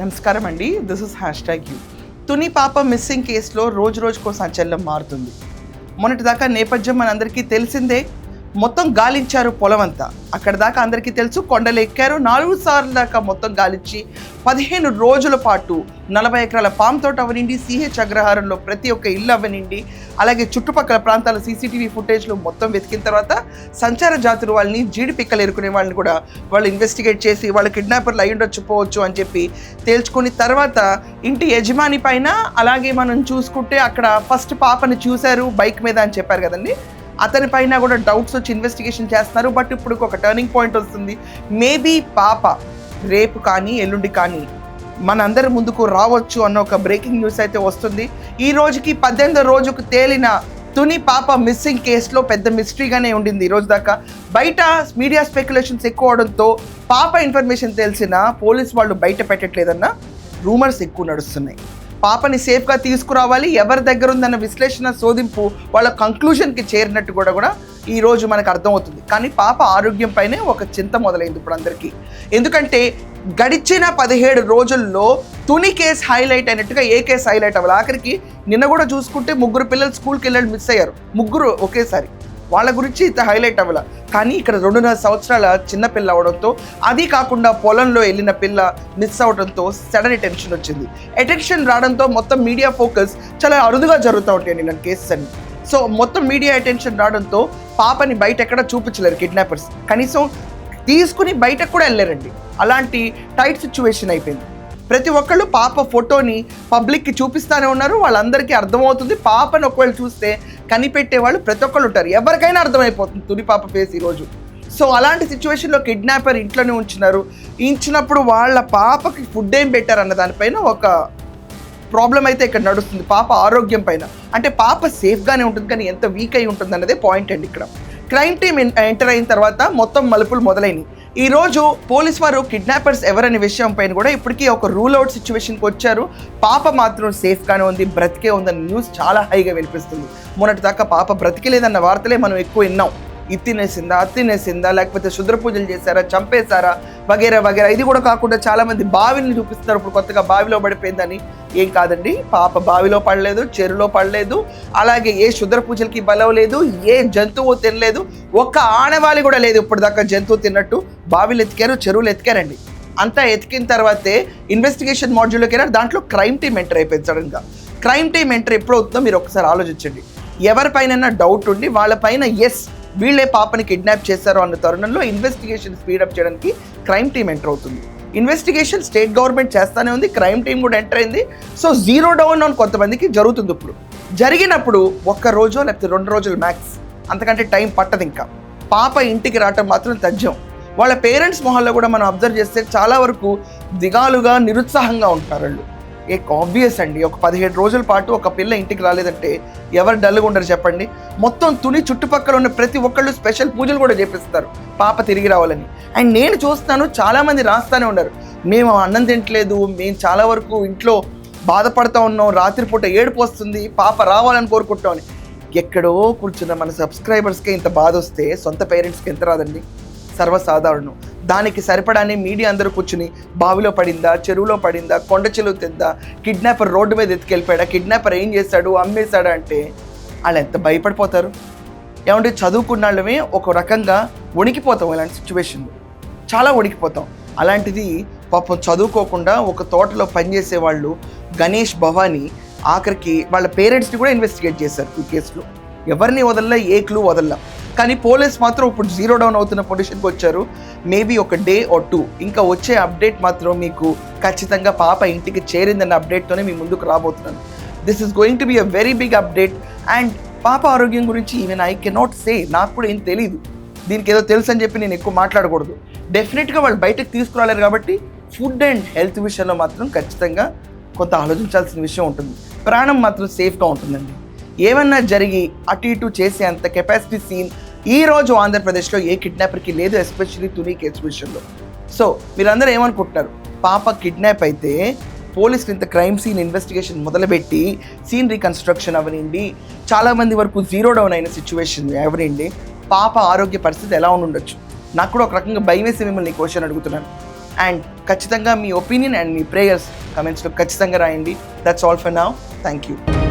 నమస్కారం అండి. This is #you. Tuni పాప మిస్సింగ్ కేసులో రోజు రోజుకో సంచలనం మారుతుంది. మొన్నటిదాకా నేపథ్యం మనందరికీ తెలిసిందే. మొత్తం గాలించారు పొలం అంతా. అక్కడ దాకా అందరికీ తెలుసు. కొండలు ఎక్కారు. 4 సార్లు దాకా మొత్తం గాలించి 15 రోజుల పాటు 40 ఎకరాల పామ్ తోట అవనిండి, సిహెచ్ అగ్రహారంలో ప్రతి ఒక్క ఇల్లు అవనిండి, అలాగే చుట్టుపక్కల ప్రాంతాల సీసీటీవీ ఫుటేజ్లు మొత్తం వెతికిన తర్వాత సంచార జాతులు వాళ్ళని, జీడి పిక్కలు ఎరుకునే వాళ్ళని కూడా వాళ్ళు ఇన్వెస్టిగేట్ చేసి వాళ్ళు కిడ్నాపర్లు అయి ఉండొచ్చుపోవచ్చు అని చెప్పి తేల్చుకుని తర్వాత ఇంటి యజమాని పైన, అలాగే మనం చూసుకుంటే అక్కడ ఫస్ట్ పాపని చూశారు బైక్ మీద అని చెప్పారు కదండి, అతని పైన కూడా డౌట్స్ వచ్చి ఇన్వెస్టిగేషన్ చేస్తున్నారు. బట్ ఇప్పుడు ఒక టర్నింగ్ పాయింట్ వస్తుంది. మేబీ పాప రేపు కానీ ఎల్లుండి కానీ మనందరి ముందుకు రావచ్చు అన్న ఒక బ్రేకింగ్ న్యూస్ అయితే వస్తుంది. ఈ రోజుకి 18వ రోజుకు తేలిన తుని పాప మిస్సింగ్ కేసులో పెద్ద మిస్టరీగానే ఉండింది ఈ రోజు దాకా. బయట మీడియా స్పెక్యులేషన్స్ ఎక్కువ అవడంతో పాప ఇన్ఫర్మేషన్ తెలిసిన పోలీస్ వాళ్ళు బయట పెట్టట్లేదన్న రూమర్స్ ఎక్కువ నడుస్తున్నాయి. పాపని సేఫ్గా తీసుకురావాలి, ఎవరి దగ్గర ఉందన్న విశ్లేషణ శోధింపు వాళ్ళ కంక్లూజన్కి చేరినట్టు కూడా ఈరోజు మనకు అర్థమవుతుంది. కానీ పాప ఆరోగ్యం పైనే ఒక చింత మొదలైంది ఇప్పుడు అందరికీ. ఎందుకంటే గడిచిన 17 రోజుల్లో తుని కేసు హైలైట్ అయినట్టుగా ఏ కేసు హైలైట్ అవ్వాలి. ఆఖరికి నిన్న కూడా చూసుకుంటే 3 పిల్లలు స్కూల్కి వెళ్ళి మిస్ అయ్యారు, 3 ఒకేసారి. వాళ్ళ గురించి ఇంత హైలైట్ అవ్వాల. కానీ ఇక్కడ 2.5 సంవత్సరాల చిన్న పిల్ల అవడంతో, అది కాకుండా పొలంలో వెళ్ళిన పిల్ల మిస్ అవడంతో సడన్ టెన్షన్ వచ్చింది. అటెన్షన్ రావడంతో మొత్తం మీడియా ఫోకస్ చాలా అరుదుగా జరుగుతూ ఉంటాయండి ఇలాంటి కేసెస్ అన్ని. సో మొత్తం మీడియా అటెన్షన్ రావడంతో పాపని బయట ఎక్కడ చూపించలేరు కిడ్నాపర్స్. కనీసం తీసుకుని బయటకు కూడా వెళ్ళారండి. అలాంటి టైట్ సిచ్యువేషన్ అయిపోయింది. ప్రతి ఒక్కళ్ళు పాప ఫోటోని పబ్లిక్కి చూపిస్తూనే ఉన్నారు. వాళ్ళందరికీ అర్థమవుతుంది. పాపను ఒకవేళ చూస్తే కనిపెట్టేవాళ్ళు ప్రతి ఒక్కళ్ళు ఉంటారు. ఎవరికైనా అర్థమైపోతుంది తుని పాప ఫేస్ ఈరోజు. సో అలాంటి సిచ్యువేషన్లో కిడ్నాపర్ ఇంట్లోనే ఉంచినప్పుడు వాళ్ళ పాపకి ఫుడ్ ఏం పెట్టారు అన్న దానిపైన ఒక ప్రాబ్లం అయితే ఇక్కడ నడుస్తుంది. పాప ఆరోగ్యం పైన. అంటే పాప సేఫ్గానే ఉంటుంది, కానీ ఎంత వీక్ అయి ఉంటుంది అన్నదే పాయింట్ అండి ఇక్కడ. క్రైమ్ టీమ్ ఎంటర్ అయిన తర్వాత మొత్తం మలుపులు మొదలైనవి. ఈరోజు పోలీస్ వారు కిడ్నాపర్స్ ఎవరనే విషయం పైన కూడా ఇప్పటికీ ఒక రూల్ అవుట్ సిచ్యువేషన్కి వచ్చారు. పాప మాత్రం సేఫ్గానే ఉంది, బ్రతికే ఉందన్న న్యూస్ చాలా హైగా వినిపిస్తుంది. మొన్నటి దాకా పాప బ్రతికలేదన్న వార్తలే మనం ఎక్కువ విన్నాం. అత్తినేసిందా, లేకపోతే శుద్ర పూజలు చేశారా, చంపేశారా, వగేరా వగేరా. ఇది కూడా కాకుండా చాలామంది బావిని చూపిస్తారు ఇప్పుడు కొత్తగా, బావిలో పడిపోయిందని. ఏం కాదండి, పాప బావిలో పడలేదు, చెరువులో పడలేదు, అలాగే ఏ శుద్ర పూజలకి బలవలేదు, ఏ జంతువు తినలేదు, ఒక్క ఆనవాళి కూడా లేదు ఇప్పుడు దాకా జంతువు తిన్నట్టు. బావిలు ఎతికారు, చెరువులు ఎతికారండి. అంతా ఎతికిన తర్వాతే ఇన్వెస్టిగేషన్ మాడ్యూల్లోకి వెళ్ళారు. దాంట్లో క్రైమ్ టీమ్ ఎంటర్ అయిపోయింది సడన్గా. క్రైమ్ టీమ్ ఎంటర్ ఎప్పుడు అవుతుందో మీరు ఒకసారి ఆలోచించండి. ఎవరిపైన డౌట్ ఉండి వాళ్ళపైన ఎస్ వీళ్ళే పాపని కిడ్నాప్ చేశారు అన్న తరుణంలో ఇన్వెస్టిగేషన్ స్పీడప్ చేయడానికి క్రైమ్ టీమ్ ఎంటర్ అవుతుంది. ఇన్వెస్టిగేషన్ స్టేట్ గవర్నమెంట్ చేస్తానే ఉంది, క్రైమ్ టీమ్ కూడా ఎంటర్ అయింది. సో జీరో డౌన్ అని కొంతమందికి జరుగుతుంది. ఇప్పుడు జరిగినప్పుడు 1 రోజు లేకపోతే 2 రోజులు మ్యాక్స్, అంతకంటే టైం పట్టదు. ఇంకా పాప ఇంటికి రావటం మాత్రం తథ్యం. వాళ్ళ పేరెంట్స్ మొహాల్లో కూడా మనం అబ్జర్వ్ చేస్తే చాలా వరకు దిగాలుగా, నిరుత్సాహంగా ఉంటారు వాళ్ళు. ఆబ్వియస్ అండి, ఒక 17 రోజుల పాటు ఒక పిల్ల ఇంటికి రాలేదంటే ఎవరు డల్గా ఉండరు చెప్పండి. మొత్తం తుని చుట్టుపక్కల ఉన్న ప్రతి ఒక్కళ్ళు స్పెషల్ పూజలు కూడా చేపిస్తారు పాప తిరిగి రావాలని. అండ్ నేను చూస్తాను చాలామంది రాస్తూనే ఉన్నారు, మేము అన్నం తింటలేదు, మేము చాలా వరకు ఇంట్లో బాధపడుతూ ఉన్నాం, రాత్రిపూట ఏడుపు వస్తుంది, పాప రావాలని కోరుకుంటామని. ఎక్కడో కూర్చున్న మన సబ్స్క్రైబర్స్కే ఇంత బాధ వస్తే సొంత పేరెంట్స్కి ఎంత రాదండి, సర్వసాధారణం. దానికి సరిపడానే మీడియా అందరూ కూర్చుని బావిలో పడిందా, చెరువులో పడిందా, కొండ చెరువు తిందా, కిడ్నాపర్ రోడ్డు మీద ఎత్తుకెళ్ళిపోయాడా, కిడ్నాపర్ ఏం చేశాడు, అమ్మేశాడా అంటే వాళ్ళు ఎంత భయపడిపోతారు. ఏమంటే చదువుకున్న వాళ్ళమే ఒక రకంగా వణికిపోతాం ఇలాంటి సిచ్యువేషన్లో, చాలా వణికిపోతాం. అలాంటిది పాపం చదువుకోకుండా ఒక తోటలో పనిచేసే వాళ్ళు గణేష్, భవానీ ఆఖరికి వాళ్ళ పేరెంట్స్ని కూడా ఇన్వెస్టిగేట్ చేశారు ఈ కేసులో. ఎవరిని వదల్లా, ఏ క్లూ వదల్లా. కానీ పోలీస్ మాత్రం ఇప్పుడు జీరో డౌన్ అవుతున్న పొజిషన్కి వచ్చారు. మేబీ ఒక డే ఆర్ 2 ఇంకా వచ్చే అప్డేట్ మాత్రం మీకు ఖచ్చితంగా పాప ఇంటికి చేరిందన్న అప్డేట్తోనే మీ ముందుకు రాబోతున్నాను. This is going to be a very big update. And పాప ఆరోగ్యం గురించి ఈవెన్ ఐ కెనాట్ సే, నాకు కూడా ఏం తెలీదు. దీనికి ఏదో తెలుసు అని చెప్పి నేను ఎక్కువ మాట్లాడకూడదు. డెఫినెట్గా వాళ్ళు బయటకు తీసుకురాలేరు కాబట్టి ఫుడ్ అండ్ హెల్త్ విషయంలో మాత్రం ఖచ్చితంగా కొంత ఆలోచించాల్సిన విషయం ఉంటుంది. ప్రాణం మాత్రం సేఫ్గా ఉంటుందండి. ఏమన్నా జరిగి అటు ఇటు చేసే అంత కెపాసిటీ సీన్ ఈరోజు ఆంధ్రప్రదేశ్లో ఏ కిడ్నాపర్కి లేదు, ఎస్పెషల్లీ తుని కేసు విషయంలో. సో మీరందరూ ఏమనుకుంటున్నారు, పాప కిడ్నాప్ అయితే పోలీసులు ఇంత క్రైమ్ సీన్ ఇన్వెస్టిగేషన్ మొదలుపెట్టి సీన్ రీకన్స్ట్రక్షన్ అవనండి, చాలామంది వరకు జీరో డౌన్ అయిన సిచ్యువేషన్ ఎవరండి, పాప ఆరోగ్య పరిస్థితి ఎలా ఉండొచ్చు? నాకు కూడా ఒక రకంగా భయం వేసి మిమ్మల్ని క్వశ్చన్ అడుగుతున్నాను. అండ్ ఖచ్చితంగా మీ ఒపీనియన్ అండ్ మీ ప్రేయర్స్ కమెంట్స్లో ఖచ్చితంగా రాయండి. That's all for now. Thank you.